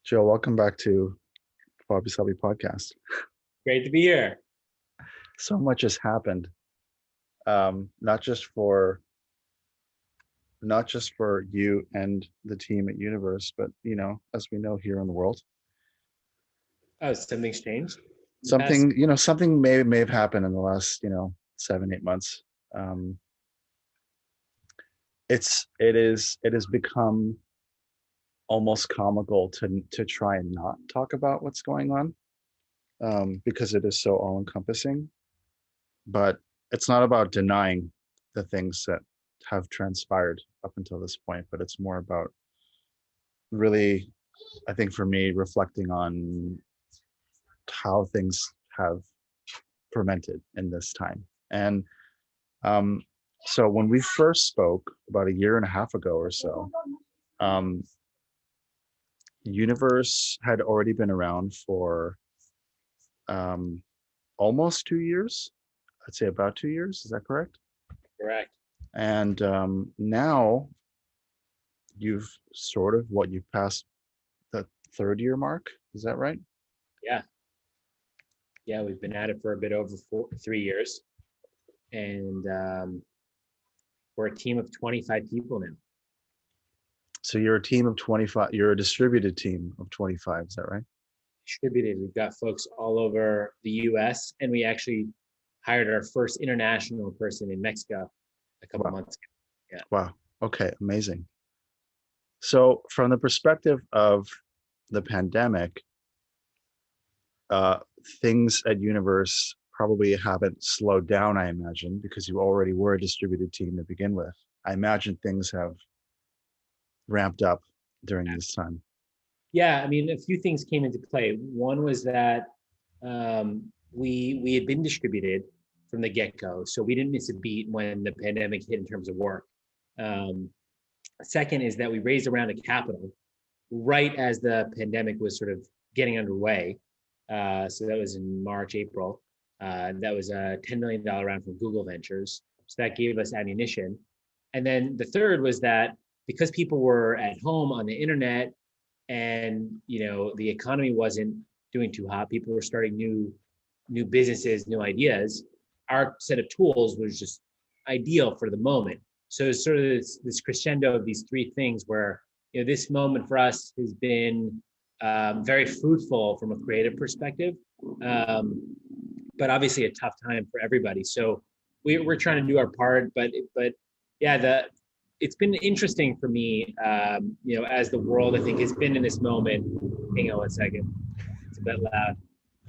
Joe, welcome back to Wabi Sabi podcast. Great to be here. So much has happened, not just for you and the team at Universe, but as we know here in the world, Oh, something's changed in the past. something may have happened in the last 7-8 months. Um, it has become almost comical to try and not talk about what's going on, because it is so all encompassing. But it's not about denying the things that have transpired up until this point, but it's more about really, I think for me, reflecting on how things have fermented in this time. And um, so when we first spoke about a year and a half ago or so, um, Universe had already been around for um, almost 2 years. I'd say about 2 years. Is that correct? Correct. And now you've passed the third year mark. Is that right? Yeah. Yeah. We've been at it for a bit over 3 years. And we're a team of 25 people now. So you're a team of 25. You're a distributed team of 25. Is that right? Distributed. We've got folks all over the US, and we actually hired our first international person in Mexico a couple Wow. months ago. Yeah. Wow. Okay. Amazing. So from the perspective of the pandemic, uh, things at Universe probably haven't slowed down, I imagine, because you already were a distributed team to begin with. I imagine things have ramped up during this time. Yeah. I mean, a few things came into play. One was that we had been distributed from the get-go, so we didn't miss a beat when the pandemic hit in terms of work. Um, Second is that we raised a round of capital right as the pandemic was sort of getting underway. So that was in March, April. That was a $10 million round from Google Ventures. So that gave us ammunition. And then the third was that because people were at home on the internet and the economy wasn't doing too hot, people were starting new businesses, new ideas. Our set of tools was just ideal for the moment. So it's sort of this crescendo of these three things where this moment for us has been very fruitful from a creative perspective, but obviously a tough time for everybody. So we're trying to do our part, but yeah, it's been interesting for me, as the world I think has been in this moment. Hang on one second, it's a bit loud.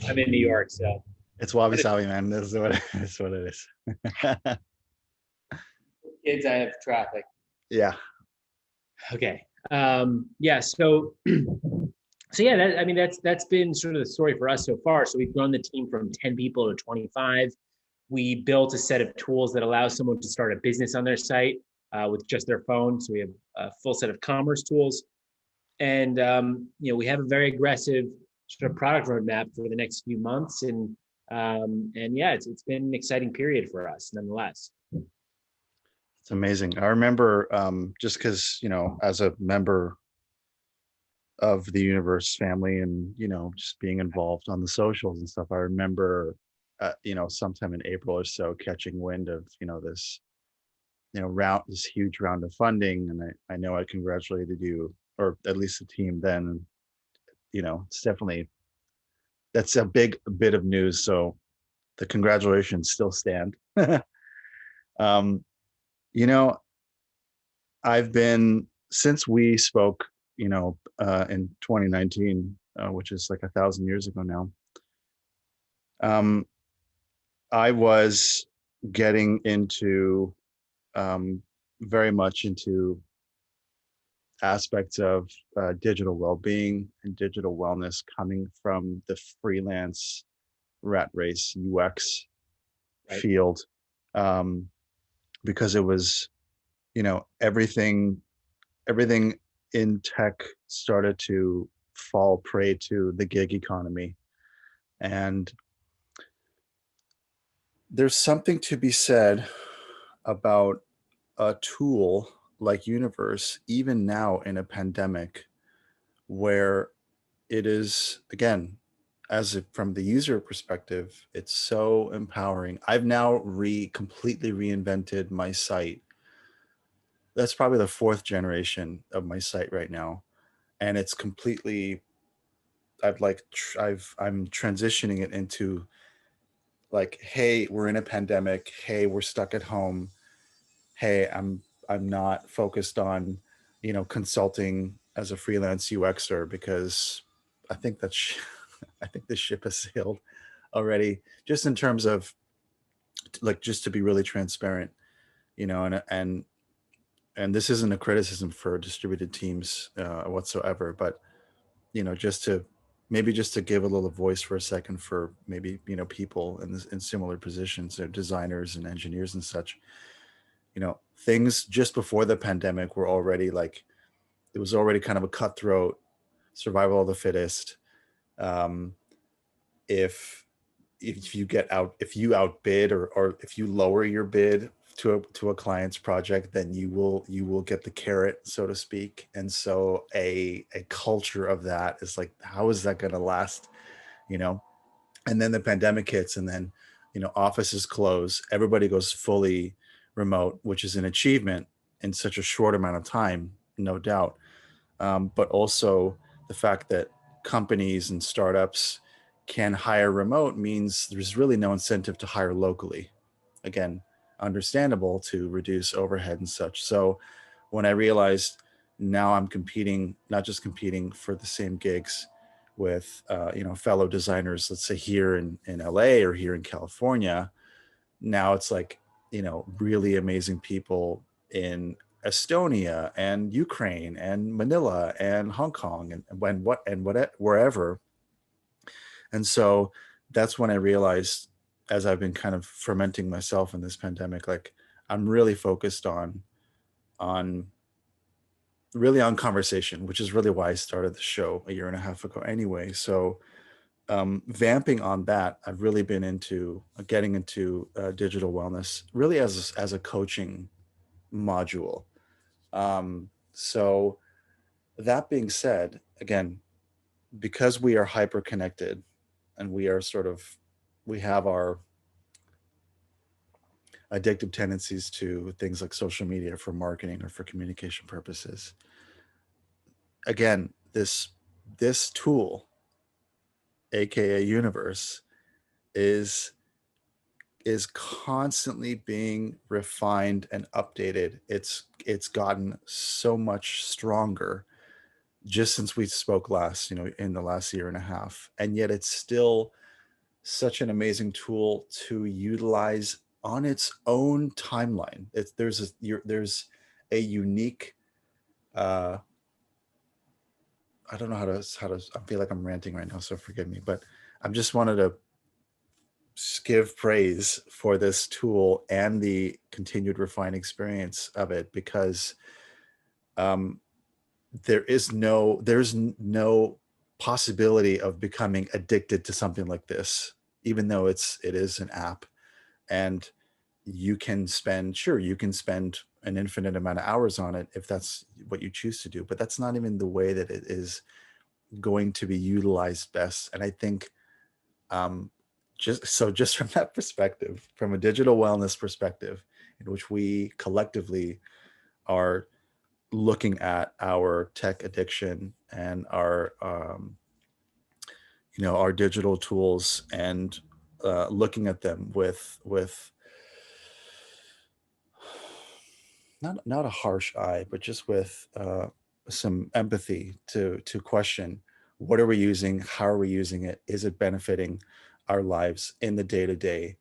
I'm in New York, so. It's Wabi Sabi, man. This is what it is. Kids, I have traffic. Yeah. Okay. Yeah. So, so yeah. That's been sort of the story for us so far. So we've grown the team from 10 people to 25. We built a set of tools that allows someone to start a business on their site with just their phone. So we have a full set of commerce tools, and we have a very aggressive sort of product roadmap for the next few months. And yeah, it's been an exciting period for us, nonetheless. It's amazing. I remember, just because, as a member of the Universe family and, just being involved on the socials and stuff, I remember, sometime in April or so catching wind of, this huge round of funding. And I know I congratulated you, or at least the team then. It's definitely, that's a big bit of news. So the congratulations still stand. um, you know, I've been, since we spoke, in 2019, which is like 1,000 years ago now. I was getting into, very much into aspects of digital well-being and digital wellness coming from the freelance rat race UX Right. field, because it was, everything in tech started to fall prey to the gig economy. And there's something to be said about a tool like Universe, even now in a pandemic, where it is, again, from the user perspective, it's so empowering. I've now completely reinvented my site. That's probably the fourth generation of my site right now, and it's completely. I'm transitioning it into like, hey, we're in a pandemic. Hey, we're stuck at home. Hey, I'm not focused on, consulting as a freelance UXer because I think that's I think the ship has sailed already. Just in terms of like, just to be really transparent, and this isn't a criticism for distributed teams whatsoever, but just to give a little voice for a second for maybe people in similar positions, designers and engineers and such. Things just before the pandemic were already like, it was already kind of a cutthroat survival of the fittest. um, if if you outbid, or if you lower your bid to a client's project, then you will get the carrot, so to speak. And so a culture of that is like, how is that going to last? you know and then the pandemic hits, and then offices close, everybody goes fully remote, which is an achievement in such a short amount of time, no doubt. But also the fact that companies and startups can hire remote means there's really no incentive to hire locally. Again, understandable, to reduce overhead and such. So when I realized now I'm competing, not just competing for the same gigs with fellow designers, let's say here in LA or here in California, now it's like, really amazing people in Estonia and Ukraine and Manila and Hong Kong and wherever. And so that's when I realized, as I've been kind of fermenting myself in this pandemic, like, I'm really focused on really on conversation, which is really why I started the show a year and a half ago anyway. So vamping on that, I've really been into getting into digital wellness, really as a coaching module. So that being said, again, because we are hyper connected, and we have our addictive tendencies to things like social media for marketing or for communication purposes. Again, this tool, aka Universe, is is constantly being refined and updated. It's gotten so much stronger just since we spoke last, in the last year and a half. And yet it's still such an amazing tool to utilize on its own timeline. There's a unique uh I don't know how to I feel like I'm ranting right now, so forgive me, but I just wanted to give praise for this tool and the continued refined experience of it, because um, there's no possibility of becoming addicted to something like this, even though it is an app. And you can spend an infinite amount of hours on it if that's what you choose to do, but that's not even the way that it is going to be utilized best. And I think um, just from that perspective, from a digital wellness perspective, in which we collectively are looking at our tech addiction and our digital tools, and looking at them with not a harsh eye, but just with some empathy to question, what are we using? How are we using it? Is it benefiting our lives in the day to day?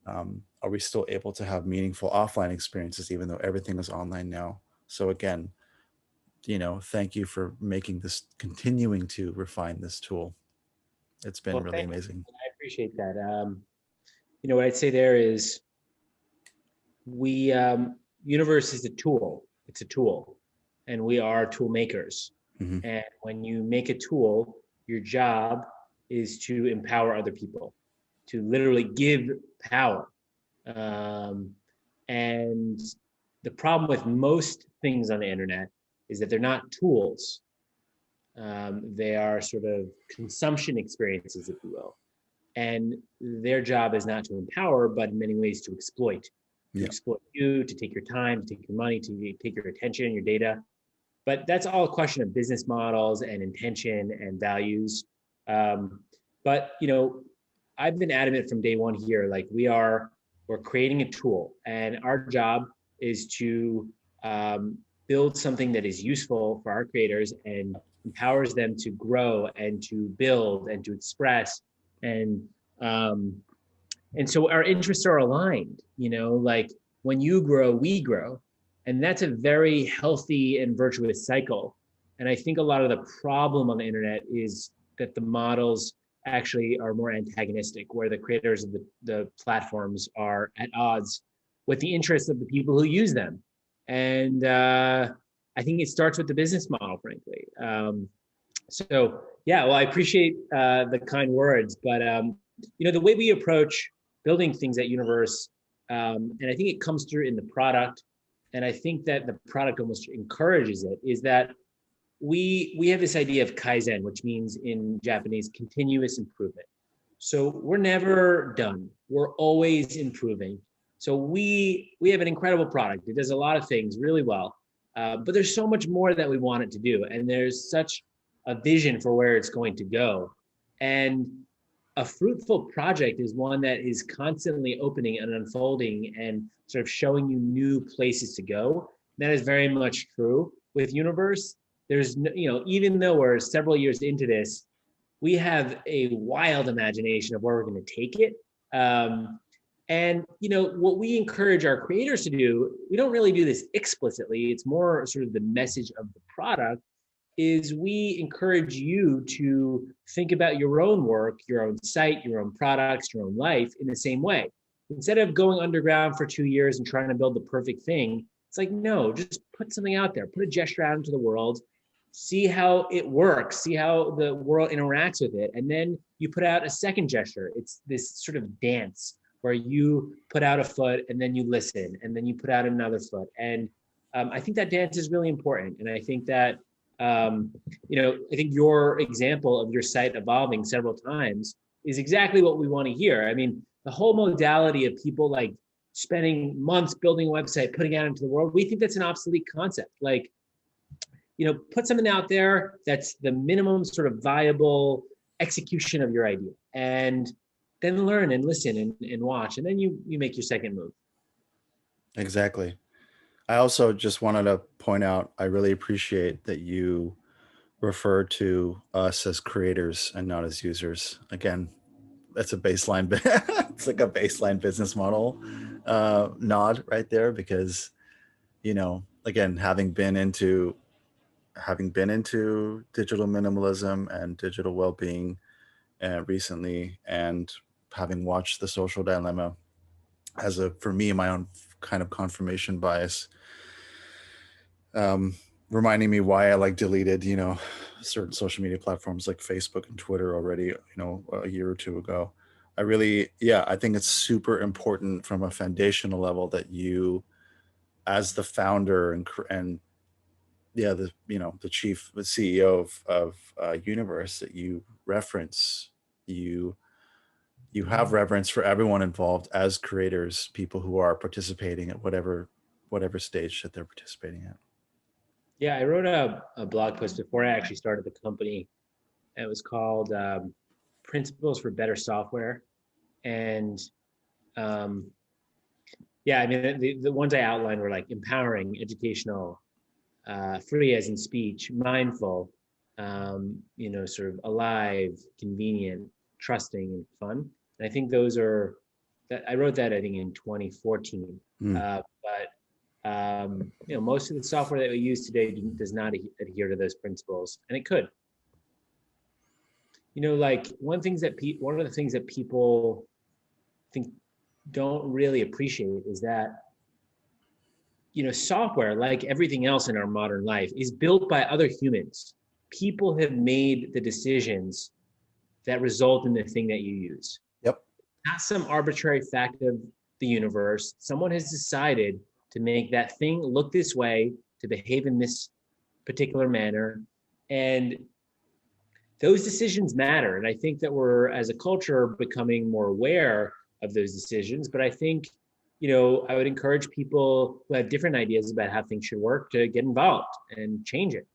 Are we still able to have meaningful offline experiences, even though everything is online now? So again, thank you for continuing to refine this tool. It's been Well, really thank you. amazing. I appreciate that. What I'd say there is we universe is a tool. It's a tool, and we are tool makers. Hmm. And when you make a tool, your job is to empower other people, to literally give power. Um, and the problem with most things on the internet is that they're not tools. They are sort of consumption experiences, if you will. And their job is not to empower, but in many ways to exploit. To Yeah. exploit you, to take your time, to take your money, to take your attention, your data. But that's all a question of business models and intention and values. Um, but I've been adamant from day one here. Like we're creating a tool, and our job is to build something that is useful for our creators and empowers them to grow and to build and to express and um, and so our interests are aligned, like when you grow, we grow. And that's a very healthy and virtuous cycle. And I think a lot of the problem on the internet is that the models actually are more antagonistic, where the creators of the platforms are at odds with the interests of the people who use them. And I think it starts with the business model, frankly. So yeah, well, I appreciate the kind words, but the way we approach building things at Universe, and I think it comes through in the product, and I think that the product almost encourages it, is that we have this idea of Kaizen, which means in Japanese continuous improvement. So we're never done. We're always improving. So we have an incredible product. It does a lot of things really well, but there's so much more that we want it to do, and there's such a vision for where it's going to go. And a fruitful project is one that is constantly opening and unfolding and sort of showing you new places to go. That is very much true with Universe. There's even though we're several years into this, we have a wild imagination of where we're going to take it. And what we encourage our creators to do, we don't really do this explicitly. It's more sort of the message of the product, is we encourage you to think about your own work, your own site, your own products, your own life in the same way. Instead of going underground for 2 years and trying to build the perfect thing, it's like, no, just put something out there, put a gesture out into the world, see how it works, see how the world interacts with it. And then you put out a second gesture. It's this sort of dance where you put out a foot and then you listen and then you put out another foot. And I think that dance is really important. And I think that I think your example of your site evolving several times is exactly what we want to hear. I mean, the whole modality of people like spending months building a website, putting it out into the world, we think that's an obsolete concept. Like, put something out there that's the minimum sort of viable execution of your idea, and then learn and listen and watch, and then you make your second move. Exactly. I also just wanted to point out, I really appreciate that you refer to us as creators and not as users. Again, that's a baseline. It's like a baseline business model nod right there, because, again, having been into digital minimalism and digital well-being recently, and having watched The Social Dilemma as for me, my own kind of confirmation bias, reminding me why I deleted, certain social media platforms like Facebook and Twitter already, a year or two ago. I think it's super important from a foundational level that you, as the founder and the chief, the CEO of Universe, that you have reverence for everyone involved as creators, people who are participating at whatever stage that they're participating at. Yeah, I wrote a blog post before I actually started the company. It was called Principles for Better Software. And I mean, the ones I outlined were like empowering, educational, free as in speech, mindful, sort of alive, convenient, trusting, and fun. And I think those are, I wrote that, I think, in 2014. But most of the software that we use today does not adhere to those principles, and it could. Like one of the things that people think don't really appreciate is that software, like everything else in our modern life, is built by other humans. People have made the decisions that result in the thing that you use. Yep. Not some arbitrary fact of the universe. Someone has decided to make that thing look this way, to behave in this particular manner. And those decisions matter. And I think that we're, as a culture, becoming more aware of those decisions. But I think, I would encourage people who have different ideas about how things should work to get involved and change it.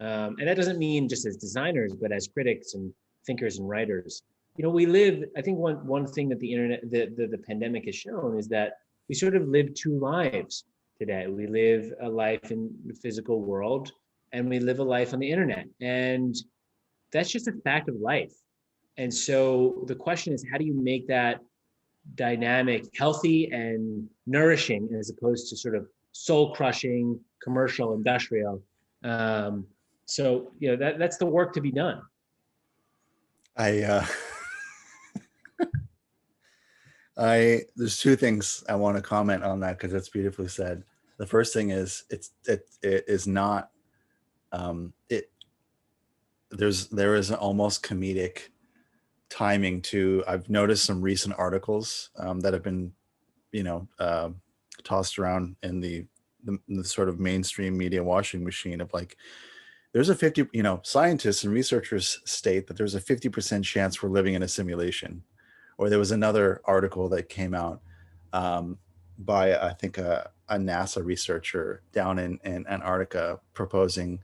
And that doesn't mean just as designers, but as critics and thinkers and writers. We live, I think one thing that the internet, the pandemic has shown is that we sort of live two lives today. We live a life in the physical world and we live a life on the internet. And that's just a fact of life. And so the question is, how do you make that dynamic healthy and nourishing as opposed to sort of soul crushing, commercial, industrial? That's the work to be done. I I there's two things I want to comment on that because it's beautifully said. The first thing is it is not it there is an almost comedic timing to. I've noticed some recent articles that have been tossed around in the sort of mainstream media washing machine of like there's a 50 scientists and researchers state that there's a 50% chance we're living in a simulation. Or there was another article that came out by I think a NASA researcher down in Antarctica proposing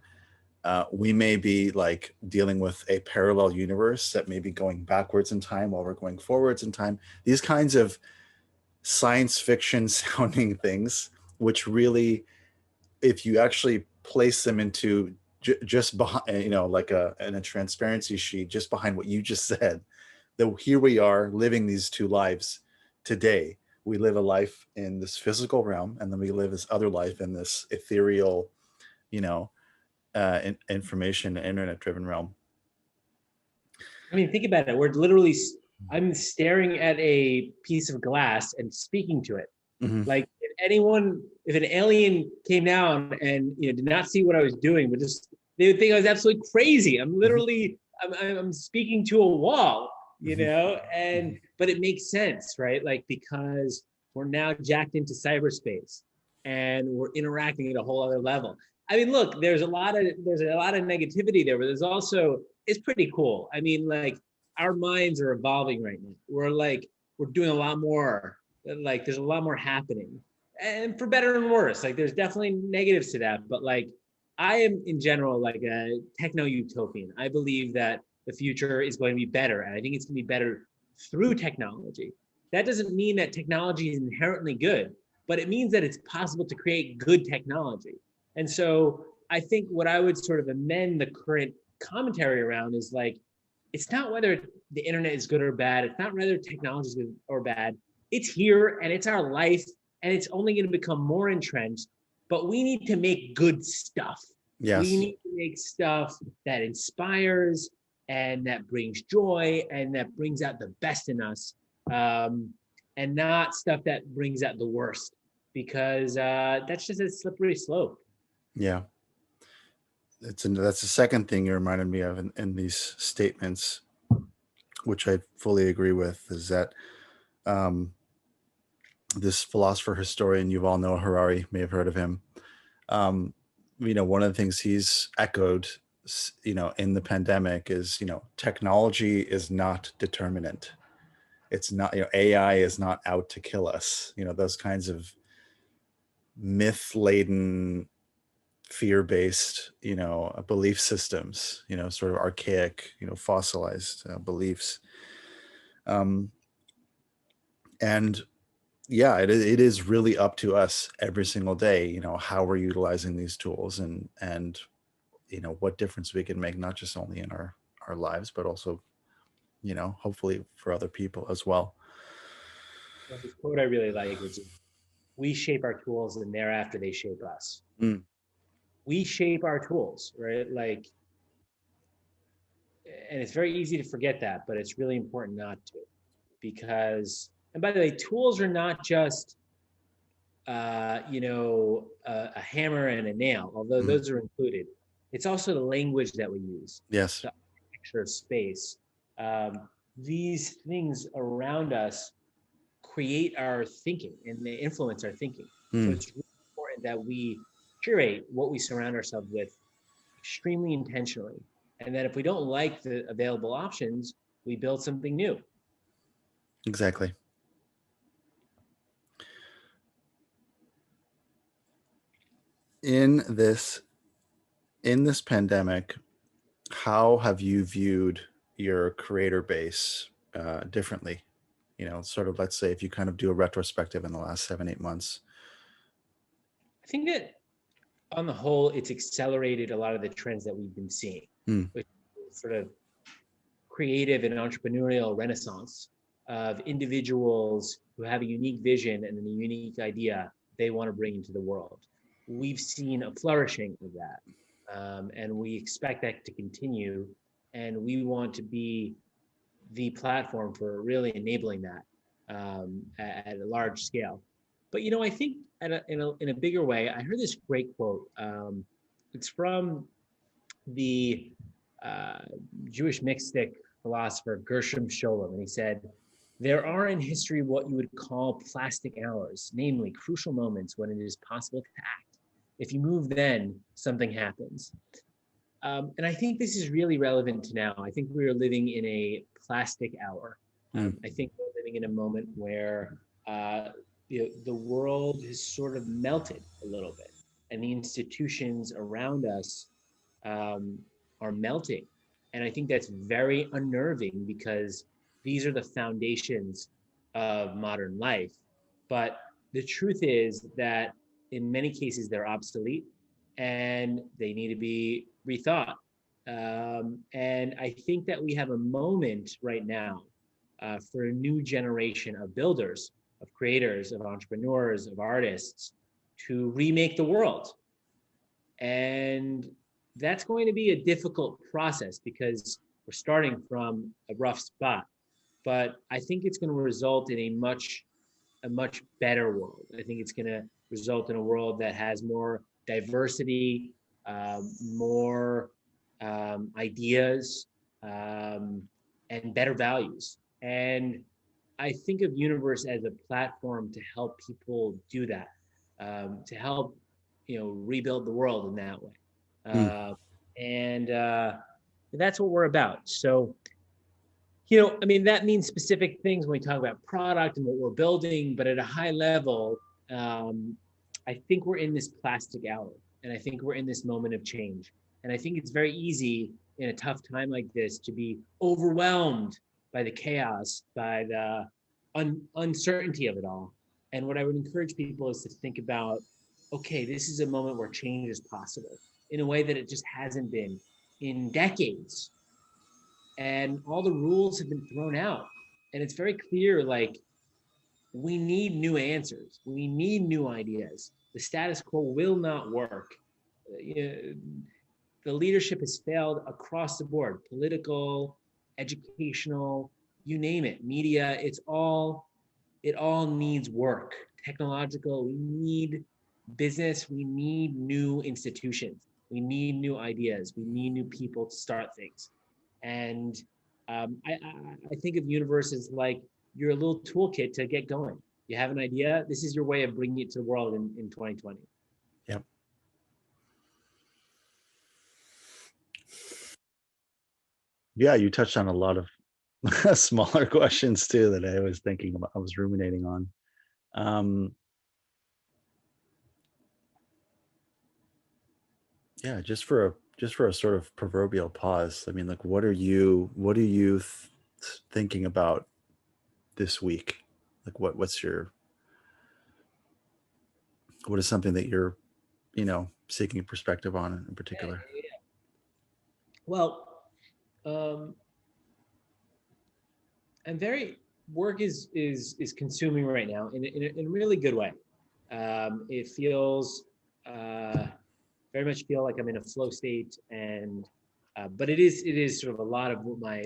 we may be like dealing with a parallel universe that may be going backwards in time while we're going forwards in time. These kinds of science fiction sounding things, which really, if you actually place them into just behind, like in a transparency sheet, just behind what you just said, that here we are living these two lives today. We live a life in this physical realm, and then we live this other life in this ethereal, information, internet-driven realm. I mean, think about it. We're literally, I'm staring at a piece of glass and speaking to it. Mm-hmm. Like if an alien came down and did not see what I was doing, but just they would think I was absolutely crazy. I'm literally, I'm speaking to a wall, but it makes sense, right? Like because we're now jacked into cyberspace and we're interacting at a whole other level. I mean, look, there's a lot of negativity there, but there's also, it's pretty cool. I mean, like our minds are evolving right now. We're doing a lot more. Like there's a lot more happening, and for better and worse. Like there's definitely negatives to that, but like I am in general like a techno utopian. I believe that the future is going to be better, and I think it's going to be better through technology. That doesn't mean that technology is inherently good, but it means that it's possible to create good technology. And so I think what I would sort of amend the current commentary around is like, it's not whether the internet is good or bad. It's not whether technology is good or bad. It's here and it's our life and it's only going to become more entrenched, but we need to make good stuff. Yes. We need to make stuff that inspires and that brings joy and that brings out the best in us, and not stuff that brings out the worst, because that's just a slippery slope. Yeah. That's the second thing you reminded me of in these statements, which I fully agree with, is that this philosopher historian Yuval Noah Harari, may have heard of him. One of the things he's echoed, in the pandemic is, technology is not determinant. It's not, AI is not out to kill us. Those kinds of myth-laden, fear-based, belief systems, sort of archaic, fossilized beliefs. And yeah, it is really up to us every single day, how we're utilizing these tools and what difference we can make, not just only in our lives, but also, hopefully for other people as well. This quote I really like is, we shape our tools and thereafter they shape us. Mm. We shape our tools, right? Like, and it's very easy to forget that, but it's really important not to, because, and by the way, tools are not just, a hammer and a nail, although those are included. It's also the language that we use. Yes. The architecture of space. These things around us create our thinking and they influence our thinking. So it's really important that we curate what we surround ourselves with extremely intentionally. And that if we don't like the available options, we build something new. Exactly. In this pandemic, how have you viewed your creator base differently? You know, sort of, let's say if you kind of do a retrospective in the last 7-8 months. I think that on the whole, it's accelerated a lot of the trends that we've been seeing, Hmm. which is sort of creative and entrepreneurial renaissance of individuals who have a unique vision and a unique idea they want to bring into the world. We've seen a flourishing of that, and we expect that to continue. And we want to be the platform for really enabling that at a large scale. But I think in a bigger way, I heard this great quote. It's from the uh, Jewish mystic philosopher Gershom Scholem, and he said, "There are in history what you would call plastic hours, namely crucial moments when it is possible to act. If you move then, something happens." And I think this is really relevant to now. I think we are living in a plastic hour. Hmm. I think we're living in a moment where the world has sort of melted a little bit, and the institutions around us um, are melting. And I think that's very unnerving because these are the foundations of modern life. But the truth is that in many cases, they're obsolete and they need to be rethought. And I think that we have a moment right now for a new generation of builders, of creators, of entrepreneurs, of artists to remake the world. And that's going to be a difficult process because we're starting from a rough spot. But I think it's going to result in a much better world. I think it's going to result in a world that has more diversity, more ideas, and better values. And I think of Universe as a platform to help people do that, to help rebuild the world in that way, Hmm. and that's what we're about. So I mean, that means specific things when we talk about product and what we're building, but at a high level, I think we're in this plastic hour, and I think we're in this moment of change. And I think it's very easy in a tough time like this to be overwhelmed by the chaos, by the uncertainty of it all. And what I would encourage people is to think about, okay, this is a moment where change is possible in a way that it just hasn't been in decades, and all the rules have been thrown out, and it's very clear, like, we need new answers, we need new ideas. The status quo will not work. Uh, the leadership has failed across the board, political, educational, you name it, media. It all needs work. Technological, we need business, we need new institutions, we need new ideas, we need new people to start things. And I think of Universe as like you're a little toolkit to get going. You have an idea, this is your way of bringing it to the world in 2020. Yep. Yeah, you touched on a lot of smaller questions too that I was thinking about, I was ruminating on. Um, yeah, just for a sort of proverbial pause. I mean, like, what are you thinking about this week? Like, what is something that you're, seeking a perspective on in particular? Well, um, I'm very work is consuming right now in a really good way. It feels very much feel like I'm in a flow state, and but it is sort of a lot of what my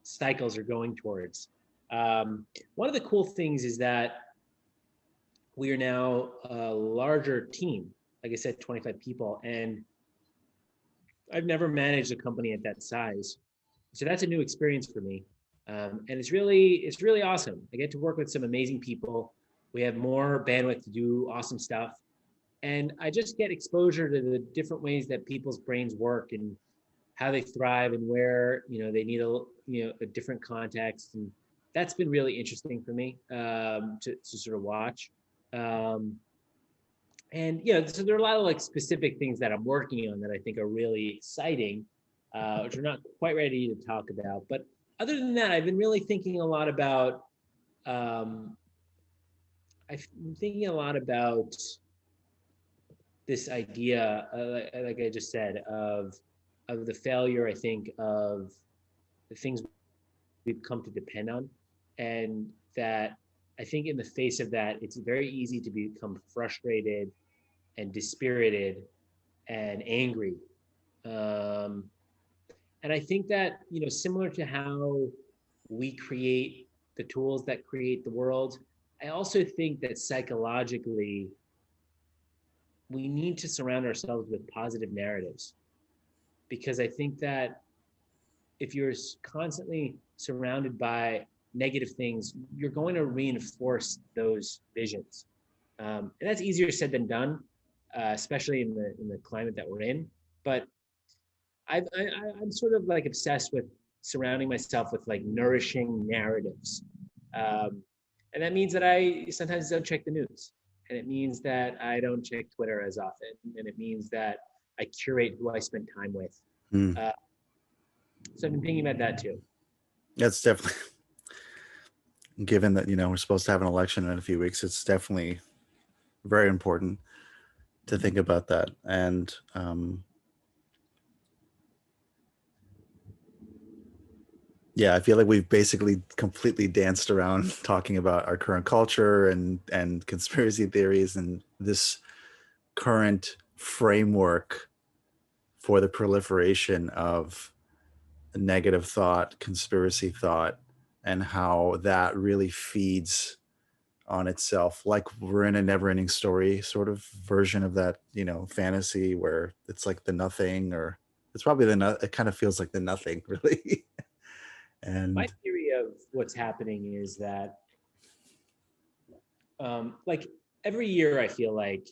cycles are going towards. One of the cool things is that we are now a larger team. Like I said, 25 people, and I've never managed a company at that size, so that's a new experience for me, and it's really awesome. I get to work with some amazing people. We have more bandwidth to do awesome stuff, and I just get exposure to the different ways that people's brains work, and how they thrive and where they need a different context, and that's been really interesting for me to sort of watch. Um, and so there are a lot of like specific things that I'm working on that I think are really exciting, which we're not quite ready to talk about. But other than that, I've been really thinking a lot about. Um, I've been thinking a lot about this idea, like I just said, of the failure. I think of the things we've come to depend on, and that I think in the face of that, it's very easy to become frustrated and dispirited and angry. Um, and I think that similar to how we create the tools that create the world, I also think that psychologically we need to surround ourselves with positive narratives, because I think that if you're constantly surrounded by negative things, you're going to reinforce those visions, and that's easier said than done, especially in the climate that we're in. But I'm sort of like obsessed with surrounding myself with like nourishing narratives, um, and that means that I sometimes don't check the news, and it means that I don't check Twitter as often, and it means that I curate who I spend time with. Mm. Uh, so I've been thinking about that too. That's definitely, given that, we're supposed to have an election in a few weeks, it's definitely very important to think about that. And yeah, I feel like we've basically completely danced around talking about our current culture and conspiracy theories and this current framework for the proliferation of negative thought, conspiracy thought, and how that really feeds on itself. Like we're in a never-ending story sort of version of that, fantasy where it's like the nothing, or it's probably it kind of feels like the nothing, really. My And theory of what's happening is that, like every year, I feel like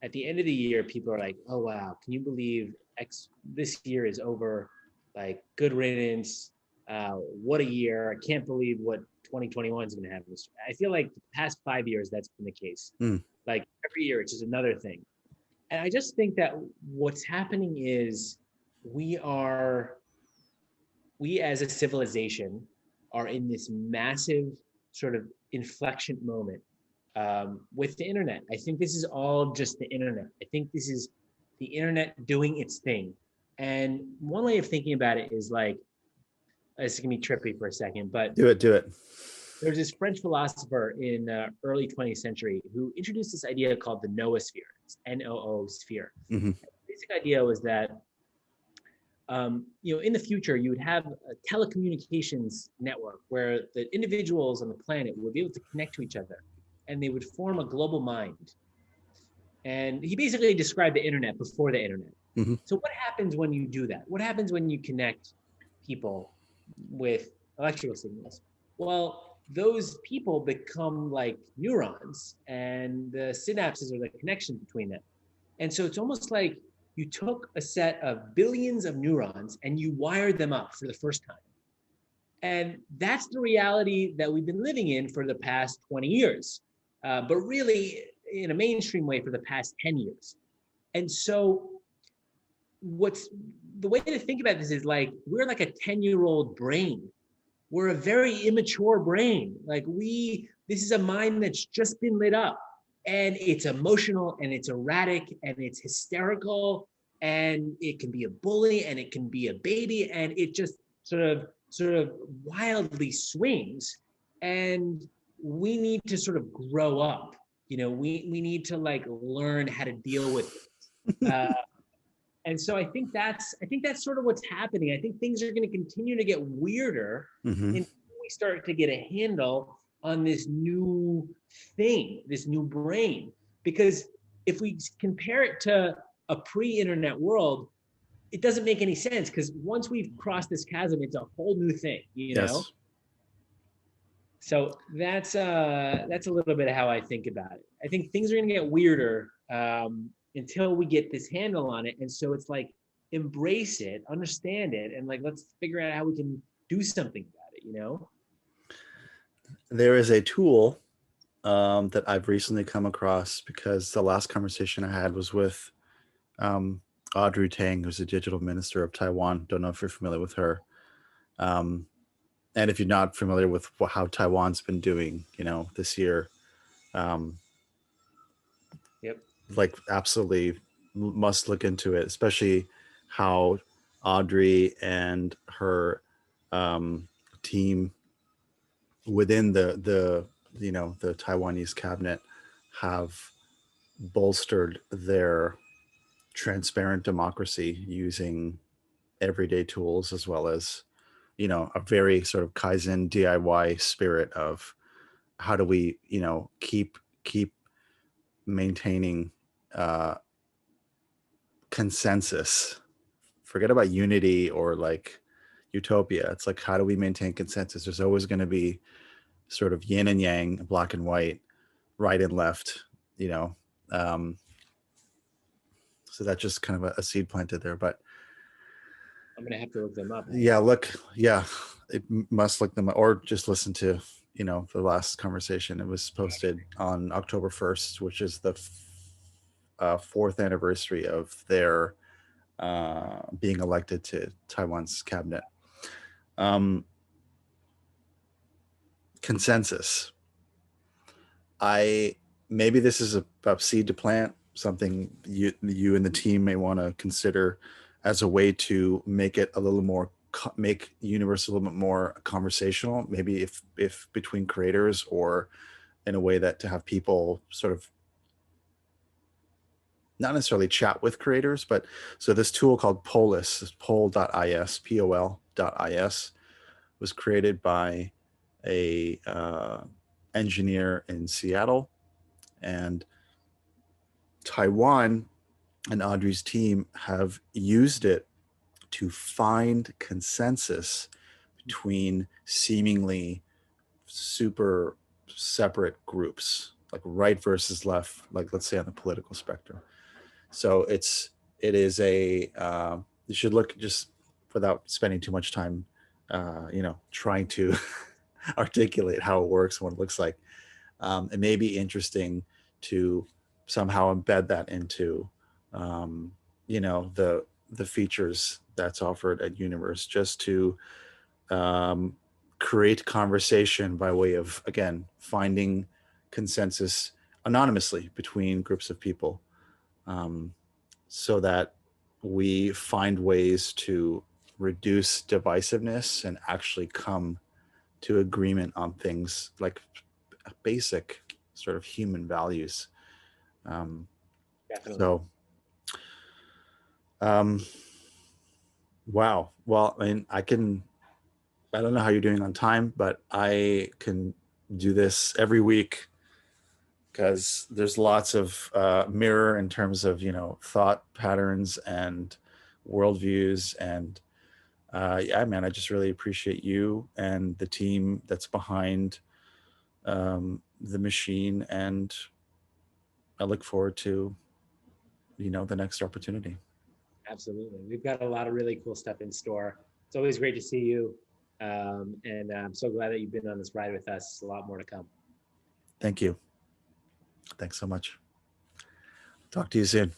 at the end of the year, people are like, "Oh wow, can you believe X? This year is over. Like, good riddance. What a year! I can't believe what 2021 is going to have this year." I feel like the past 5 years, that's been the case. mm, Like every year, it's just another thing. And I just think that what's happening is we are we as a civilization are in this massive sort of inflection moment, with the internet. I think this is all just the internet. I think this is the internet doing its thing. And one way of thinking about it is like, this is gonna be trippy for a second, but do it. there's this French philosopher in early 20th century who introduced this idea called the noosphere. It's Noo sphere. Hmm. The basic idea was that in the future, you would have a telecommunications network where the individuals on the planet would be able to connect to each other, and they would form a global mind. And he basically described the internet before the internet. Hmm. So what happens when you do that? What happens when you connect people with electrical signals? Well, those people become like neurons, and the synapses are the connections between them. And so it's almost like you took a set of billions of neurons and you wired them up for the first time. And that's the reality that we've been living in for the past 20 years, but really in a mainstream way for the past 10 years. And so what's the way to think about this is like we're like a 10-year-old brain. We're a very immature brain. Like this is a mind that's just been lit up, and it's emotional and it's erratic and it's hysterical, and it can be a bully and it can be a baby, and it just sort of wildly swings. And we need to sort of grow up. We need to like learn how to deal with it. And so I think that's sort of what's happening. I think things are going to continue to get weirder Hmm. until we start to get a handle on this new thing, this new brain. Because if we compare it to a pre-internet world, it doesn't make any sense, because once we've crossed this chasm, it's a whole new thing. Yes. So that's a little bit of how I think about it. I think things are going to get weirder, until we get this handle on it. And so it's like embrace it, understand it, and like let's figure out how we can do something about it, you know? There is a tool that I've recently come across because the last conversation I had was with um, Audrey Tang, who's the digital minister of Taiwan. Don't know if you're familiar with her. Um, and if you're not familiar with how Taiwan's been doing, this year, um, Yep. like absolutely must look into it, especially how Audrey and her team within the Taiwanese cabinet have bolstered their transparent democracy using everyday tools as well as a very sort of Kaizen DIY spirit of how do we keep maintaining uh, consensus. Forget about unity or like utopia. It's like, how do we maintain consensus? There's always going to be sort of yin and yang, black and white, right and left, you know. Um, so that's just kind of a seed planted there. But I'm gonna have to look them up. yeah, it must look them up, or just listen to, the last conversation. It was posted on October 1st, which is the fourth anniversary of their being elected to Taiwan's cabinet. Consensus. Maybe this is a seed to plant, something you and the team may want to consider as a way to make it a little more, make Universe a little bit more conversational. Maybe if between creators, or in a way that to have people sort of not necessarily chat with creators, but so this tool called Polis, pol.is, pol.is, was created by a engineer in Seattle, and Taiwan and Audrey's team have used it to find consensus between seemingly super separate groups, like right versus left, like let's say on the political spectrum. So it is you should look, just without spending too much time, trying to articulate how it works and what it looks like. It may be interesting to somehow embed that into, the features that's offered at Universe, just to um, create conversation by way of, again, finding consensus anonymously between groups of people, um, so that we find ways to reduce divisiveness and actually come to agreement on things like basic sort of human values. Um, Definitely. so, um, wow. Well, I mean, I don't know how you're doing on time, but I can do this every week because there's lots of mirror in terms of, thought patterns and worldviews. And yeah, man, I just really appreciate you and the team that's behind the machine. And I look forward to, the next opportunity. Absolutely. We've got a lot of really cool stuff in store. It's always great to see you. And I'm so glad that you've been on this ride with us. A lot more to come. Thank you. Thanks so much. Talk to you soon.